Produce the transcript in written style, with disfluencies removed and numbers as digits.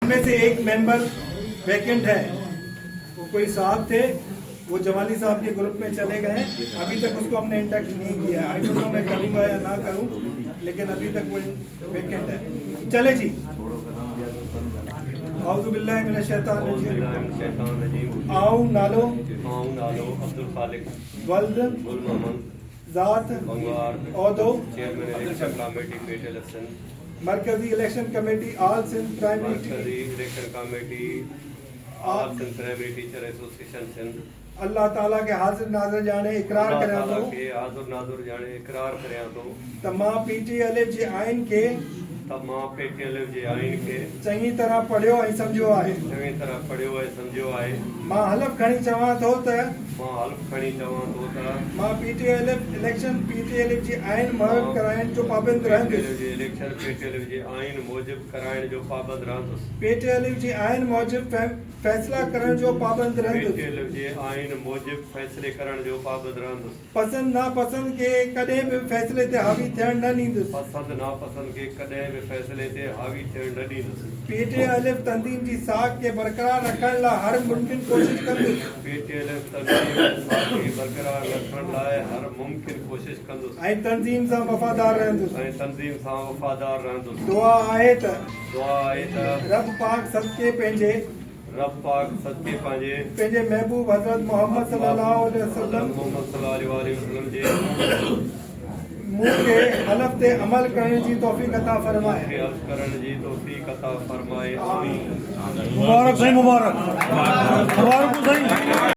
में से एक मेंबर वैकेंट है। वो कोई साहब थे, वो जवानी साहब के ग्रुप में चले गए। अभी तक उसको हमने इंडक्ट नहीं किया। आई डोंट नो मैं करूँगा या ना करूँ, लेकिन अभी तक वो वैकेंट है। चले जी। आऊज़ु बिल्लाहि मिनश शैतानिर रजीम। आऊँ नालो अब्दुल खालिक वल्द गुल मोहम्मद जात बंगार औदो चेयरमैन इलेक्शन कमेटी पेट इलेक्शन मरकजी election committee all Sindh primary मरकजी election committee all Sindh primary teacher association Sindh Allah ताला के हाजिर नाज़िर जाने इकरार करियां थो के हाज़िर नाज़िर जाने इकरार करियां थो त मां PTLF जे आइन के मां PTLF जे आइन खे चङी तरह पढ़ियो ऐं सम्झियो आहे। चङी तरह पढ़ियो ऐं सम्झियो आहे। मां हलफ़ खणी चवां थो त मां PTLF जी आइन मुहब कराइण जो पाबंद रहंदुसि। इलेक्शन PTLF जे आइन मूजिब कराइण जो पाबंद रहंदुसि। PTLF जी आइन मूजिब फैसला करण जो पाबंद रहंदुसि। PTLF जे आइन मूजिब फैसले करण जो पाबंद रहंदुसि। पसंद नापसंद के कॾहिं बि फैसले ते हावी थियण न ॾींदुसि। पसंद नापसंद के कॾहिं बि फैसले ते हावी थियण न ॾींदुसि। PTLF तंज़ीम जी साख के बरक़रार रखण लाइ हर मुमकिन कोशिश कंदुसि। PTLF तंज़ीम खे बरक़रार रखण लाइ हर मुमकिन कोशिश कंदुसि ऐं तंज़ीम सां वफ़ादार रहंदुसि। दुआ आहे त रब पाक सदके पंहिंजे महबूब हज़रत मोहम्मद सल्लल्लाहु अलैहि वसल्लम जे मूंखे हलफ़ ते अमल करण जी तौफ़ीक़ अता फरमाए। आमीन। मुबारक साईं, मुबारक मुबारक साईं।